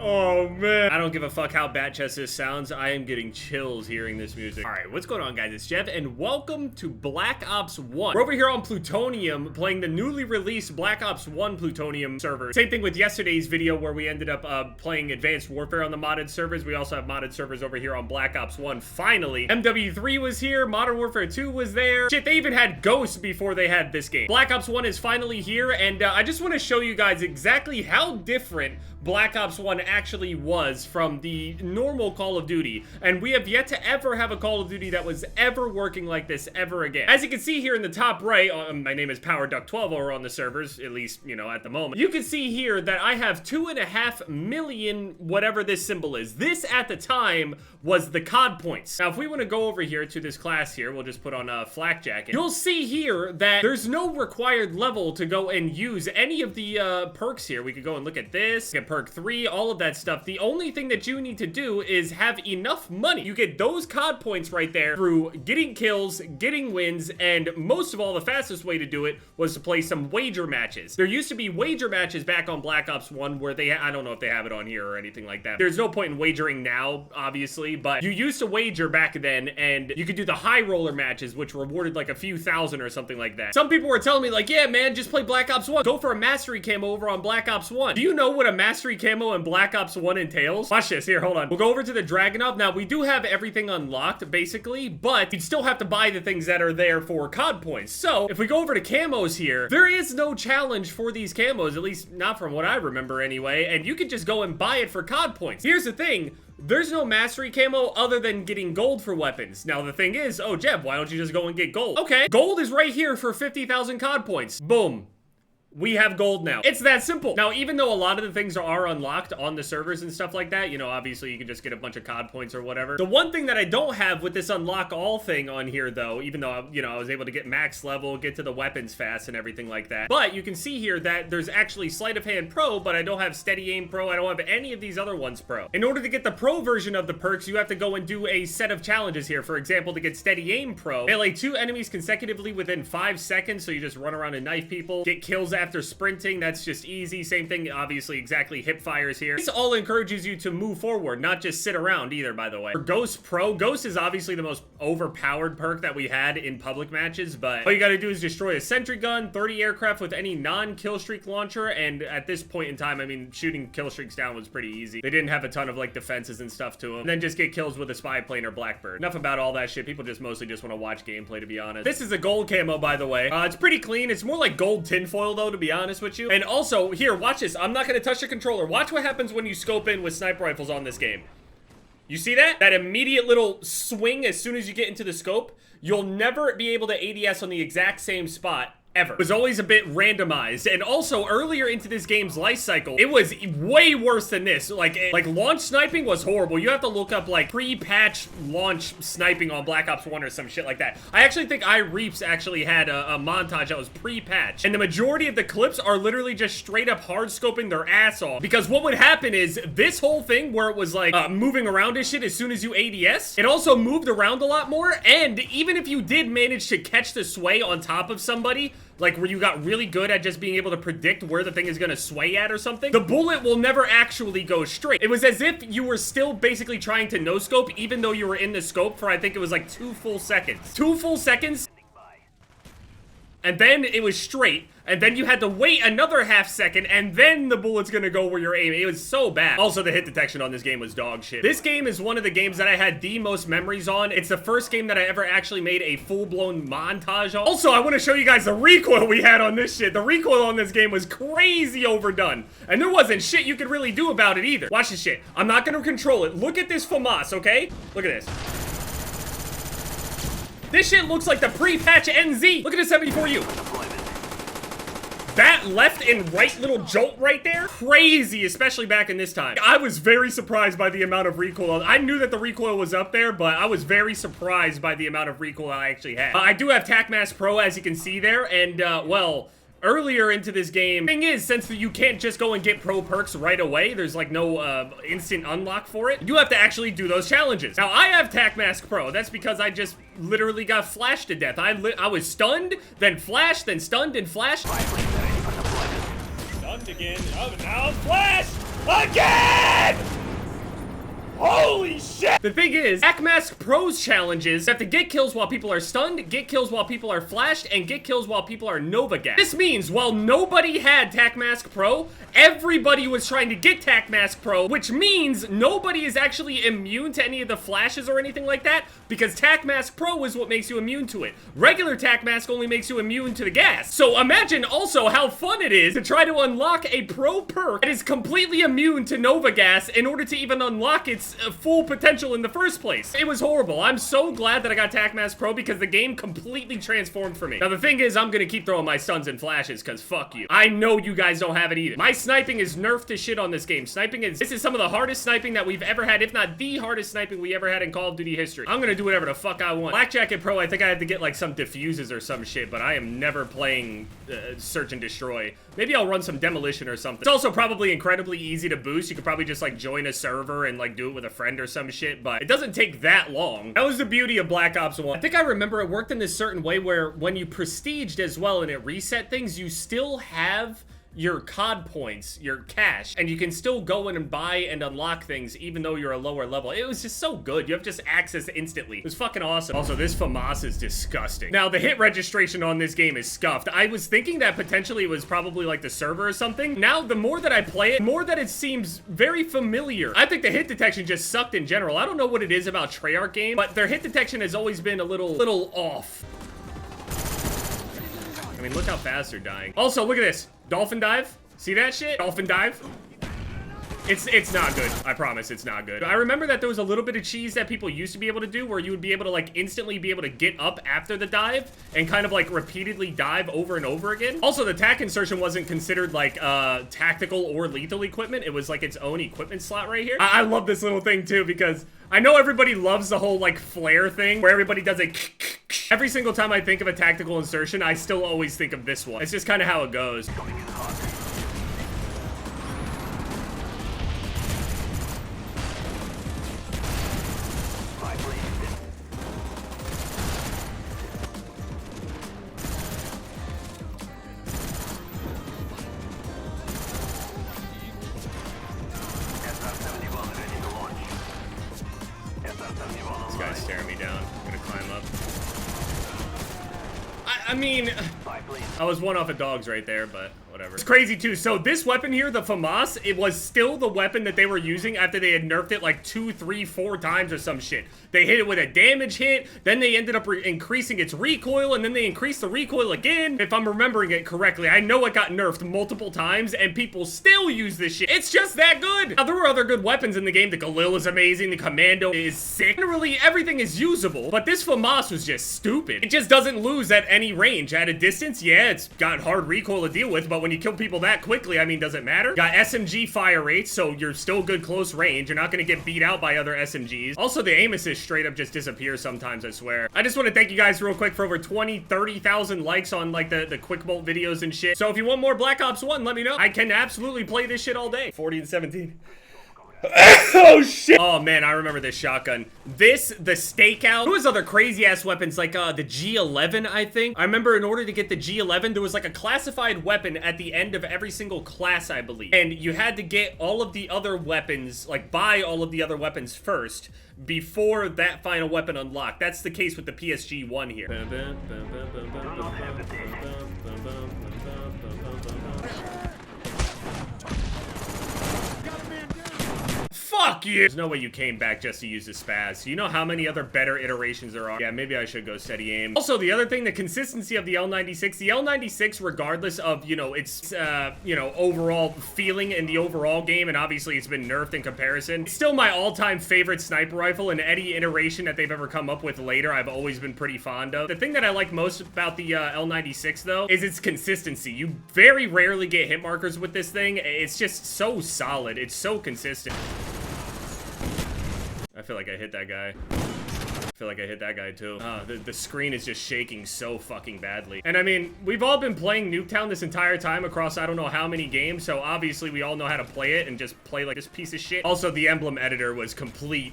Oh, man. I don't give a fuck how Batchest this sounds. I am getting chills hearing this music. All right, what's going on, guys? It's Jeff, and welcome to Black Ops 1. We're over here on Plutonium, playing the newly released Black Ops 1 Plutonium server. Same thing with yesterday's video, where we ended up playing Advanced Warfare on the modded servers. We also have modded servers over here on Black Ops 1, finally. MW3 was here, Modern Warfare 2 was there. Shit, they even had Ghosts before they had this game. Black Ops 1 is finally here, and I just want to show you guys exactly how different Black Ops 1 actually was from the normal Call of Duty, and we have yet to ever have a Call of Duty that was ever working like this ever again. As you can see here in the top right, my name is PowerDuck12 over on the servers, at least, you know, at the moment. You can see here that I have 2.5 million whatever this symbol is. This, at the time, was the COD points. Now, if we want to go over here to this class here, we'll just put on a flak jacket. You'll see here that there's no required level to go and use any of the perks here. We could go and look at this, get Perk 3, all of that stuff. The only thing that you need to do is have enough money. You get those COD points right there through getting kills, getting wins, and most of all, the fastest way to do it was to play some wager matches. There used to be wager matches back on Black Ops 1 where I don't know if they have it on here or anything like that. There's no point in wagering now, obviously, but you used to wager back then, and you could do the high roller matches, which rewarded like a few thousand or something like that. Some people were telling me like, yeah, man, just play Black Ops 1. Go for a mastery camo over on Black Ops 1. Do you know what a mastery camo in Black Ops 1 entails? Watch this. Here, hold on. We'll go over to the Dragunov. Now, we do have everything unlocked, basically, but you'd still have to buy the things that are there for COD points. So, if we go over to camos here, there is no challenge for these camos, at least not from what I remember anyway, and you could just go and buy it for COD points. Here's the thing. There's no mastery camo other than getting gold for weapons. Now, the thing is, oh, Jeb, why don't you just go and get gold? Okay, gold is right here for 50,000 COD points. Boom. We have gold now. It's that simple. Now, even though a lot of the things are unlocked on the servers and stuff like that, you know, obviously you can just get a bunch of COD points or whatever. The one thing that I don't have with this unlock all thing on here, though, even though, you know, I was able to get max level, get to the weapons fast and everything like that. But you can see here that there's actually sleight of hand pro, but I don't have steady aim pro. I don't have any of these other ones pro. In order to get the pro version of the perks, you have to go and do a set of challenges here. For example, to get steady aim pro, melee 2 enemies consecutively within 5 seconds. So you just run around and knife people, get kills after sprinting. That's just easy. Same thing, obviously, exactly, hip fires here. This all encourages you to move forward, not just sit around either, by the way. For Ghost Pro, Ghost is obviously the most overpowered perk that we had in public matches, but all you gotta do is destroy a sentry gun, 30 aircraft with any non-kill streak launcher, and at this point in time, I mean, shooting kill streaks down was pretty easy. They didn't have a ton of, like, defenses and stuff to them. And then just get kills with a spy plane or Blackbird. Enough about all that shit. People just mostly just want to watch gameplay, to be honest. This is a gold camo, by the way. It's pretty clean. It's more like gold tinfoil, though, to be honest with you. And also, here, watch this. I'm not going to touch the controller. Watch what happens when you scope in with sniper rifles on this game. You see that? That immediate little swing as soon as you get into the scope. You'll never be able to ADS on the exact same spot ever. It was always a bit randomized. And also, earlier into this game's life cycle, it was way worse than this. Like launch sniping was horrible. You have to look up, like, pre-patch launch sniping on Black Ops 1 or some shit like that. I actually think iReaps actually had a montage that was pre-patch. And the majority of the clips are literally just straight up hard scoping their ass off. Because what would happen is, this whole thing where it was, like, moving around and shit as soon as you ADS, it also moved around a lot more. And even if you did manage to catch the sway on top of somebody, like where you got really good at just being able to predict where the thing is gonna sway at or something, the bullet will never actually go straight. It was as if you were still basically trying to no-scope even though you were in the scope for, I think it was like 2 full seconds. 2 full seconds, and then it was straight, and then you had to wait another half second, and then the bullet's gonna go where you're aiming. It was so bad. Also, the hit detection on this game was dog shit. This game is one of the games that I had the most memories on. It's the first game that I ever actually made a full-blown montage on. Also, I want to show you guys the recoil we had on this shit. The recoil on this game was crazy overdone, and there wasn't shit you could really do about it either. Watch this shit. I'm not gonna control it. Look at this Famas, okay? Look at this. This shit looks like the pre-patch NZ. Look at the 74U. That left and right little jolt right there, crazy, especially back in this time. I was very surprised by the amount of recoil. I knew that the recoil was up there, but I was very surprised by the amount of recoil I actually had. I do have TacMask Pro, as you can see there, and, well, earlier into this game, thing is, since you can't just go and get pro perks right away, there's like no instant unlock for it, you have to actually do those challenges. Now, I have TacMask Pro. That's because I just literally got flashed to death. I was stunned, then flashed, then stunned and flashed. Stunned again. Oh, now flashed again! Holy shit! The thing is, Tac Mask Pro's challenges have to get kills while people are stunned, get kills while people are flashed, and get kills while people are Nova Gas. This means while nobody had Tac Mask Pro, everybody was trying to get Tac Mask Pro, which means nobody is actually immune to any of the flashes or anything like that, because Tac Mask Pro is what makes you immune to it. Regular Tac Mask only makes you immune to the gas. So imagine also how fun it is to try to unlock a pro perk that is completely immune to Nova Gas in order to even unlock its full potential in the first place. It was horrible. I'm so glad that I got Tac Mask Pro because the game completely transformed for me. Now the thing is, I'm gonna keep throwing my stuns and flashes because fuck you. I know you guys don't have it either. My sniping is nerfed to shit on this game. This is some of the hardest sniping that we've ever had, if not the hardest sniping we ever had in Call of Duty history. I'm gonna do whatever the fuck I want. Black Jacket Pro, I think I had to get like some diffuses or some shit, but I am never playing Search and Destroy. Maybe I'll run some Demolition or something. It's also probably incredibly easy to boost. You could probably just like join a server and like do it with a friend or some shit, but it doesn't take that long. That was the beauty of Black Ops 1. I think I remember it worked in this certain way where when you prestiged as well and it reset things, you still have your COD points, your cash, and you can still go in and buy and unlock things even though you're a lower level. It was just so good. You have just access instantly. It was fucking awesome. Also, this Famas is disgusting. Now, the hit registration on this game is scuffed. I was thinking that potentially it was probably like the server or something. Now, the more that I play it, the more that it seems very familiar. I think the hit detection just sucked in general. I don't know what it is about Treyarch game, but their hit detection has always been a little off. I mean, look how fast they're dying. Also, look at this. Dolphin dive. See that shit? Dolphin dive. It's not good. I promise it's not good. I remember that there was a little bit of cheese that people used to be able to do where you would be able to like instantly be able to get up after the dive and kind of like repeatedly dive over and over again. Also, the tac insertion wasn't considered like tactical or lethal equipment. It was like its own equipment slot right here. I love this little thing too because I know everybody loves the whole like flare thing where everybody does a every single time I think of a tactical insertion, I still always think of this one. It's just kind of how it goes. This guy's staring me down. I'm gonna climb up. I mean, I was one off of dogs right there, but whatever. It's crazy too. So this weapon here, the Famas, it was still the weapon that they were using after they had nerfed it like 2, 3, 4 times or some shit. They hit it with a damage hit, then they ended up increasing its recoil, and then they increased the recoil again. If I'm remembering it correctly, I know it got nerfed multiple times, and people still use this shit. It's just that good. Now, there were other good weapons in the game. The Galil is amazing. The Commando is sick. Literally, everything is usable, but this Famas was just stupid. It just doesn't lose at any range. At a distance, yeah, it's got hard recoil to deal with, but when you kill people that quickly, I mean, does it matter? Got SMG fire rates, so you're still good close range. You're not gonna get beat out by other SMGs. Also, the aim assist straight up just disappears sometimes, I swear. I just want to thank you guys real quick for over 20, 30,000 likes on like the quick bolt videos and shit. So if you want more Black Ops 1, let me know. I can absolutely play this shit all day. 40 and 17. Oh shit! Oh man, I remember this shotgun. The stakeout. There was other crazy ass weapons like the G11, I think. I remember in order to get the G11, there was like a classified weapon at the end of every single class, I believe. And you had to get all of the other weapons, like buy all of the other weapons first before that final weapon unlocked. That's the case with the PSG-1 here. Fuck you! There's no way you came back just to use the spaz. You know how many other better iterations there are? Yeah, maybe I should go steady aim. Also, the other thing, the consistency of the L96. The L96, regardless of, you know, its, you know, overall feeling in the overall game, and obviously it's been nerfed in comparison, it's still my all-time favorite sniper rifle, and any iteration that they've ever come up with later, I've always been pretty fond of. The thing that I like most about the L96, though, is its consistency. You very rarely get hit markers with this thing. It's just so solid. It's so consistent. I feel like I hit that guy. I feel like I hit that guy too. The screen is just shaking so fucking badly. And I mean, we've all been playing Nuketown this entire time across I don't know how many games, so obviously we all know how to play it and just play like this piece of shit. Also, the emblem editor was complete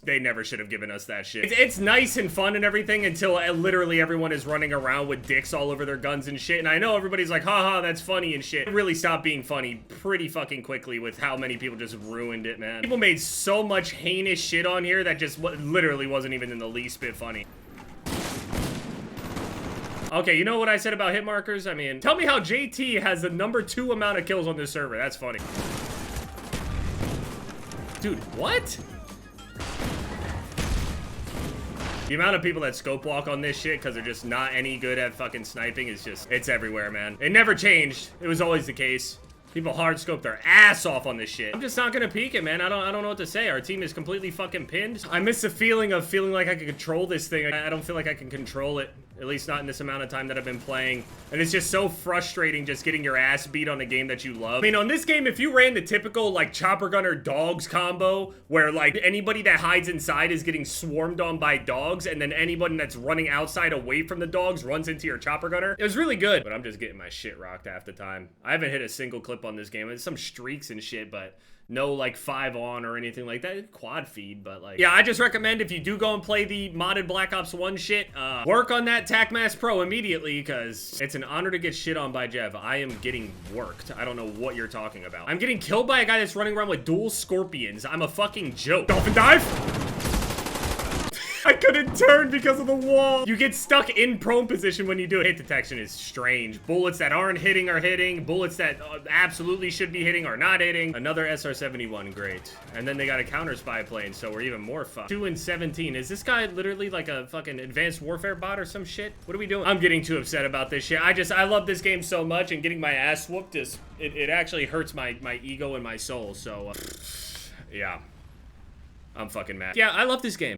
they never should have given us that shit. It's nice and fun and everything until literally everyone is running around with dicks all over their guns and shit. And I know everybody's like, haha, that's funny and shit. It really stopped being funny pretty fucking quickly with how many people just ruined it, man. People made so much heinous shit on here that just literally wasn't even in the least bit funny. Okay, you know what I said about hit markers? I mean, tell me how JT has the #2 amount of kills on this server. That's funny. Dude, what? The amount of people that scope walk on this shit because they're just not any good at fucking sniping is just, it's everywhere, man. It never changed. It was always the case. People hard scope their ass off on this shit. I'm just not gonna peek it, man. I don't know what to say. Our team is completely fucking pinned. I miss the feeling of feeling like I can control this thing. I don't feel like I can control it. At least not in this amount of time that I've been playing. And it's just so frustrating just getting your ass beat on a game that you love. I mean, on this game, if you ran the typical, like, chopper gunner dogs combo, where, like, anybody that hides inside is getting swarmed on by dogs, and then anybody that's running outside away from the dogs runs into your chopper gunner, it was really good. But I'm just getting my shit rocked half the time. I haven't hit a single clip on this game. There's some streaks and shit, but no, like, 5 on or anything like that. Quad feed, but, like, yeah, I just recommend if you do go and play the modded Black Ops 1 shit, work on that TacMass Pro immediately, because it's an honor to get shit on by Jev. I am getting worked. I don't know what you're talking about. I'm getting killed by a guy that's running around with dual scorpions. I'm a fucking joke. Dolphin dive! I couldn't turn because of the wall. You get stuck in prone position when you do it. Hit detection is strange. Bullets that aren't hitting are hitting. Bullets that absolutely should be hitting are not hitting. Another SR-71, great. And then they got a counter spy plane, so we're even more fucked. 2 and 17. Is this guy literally like a fucking advanced warfare bot or some shit? What are we doing? I'm getting too upset about this shit. I love this game so much, and getting my ass whooped is, it actually hurts my ego and my soul, so, yeah. I'm fucking mad. Yeah, I love this game.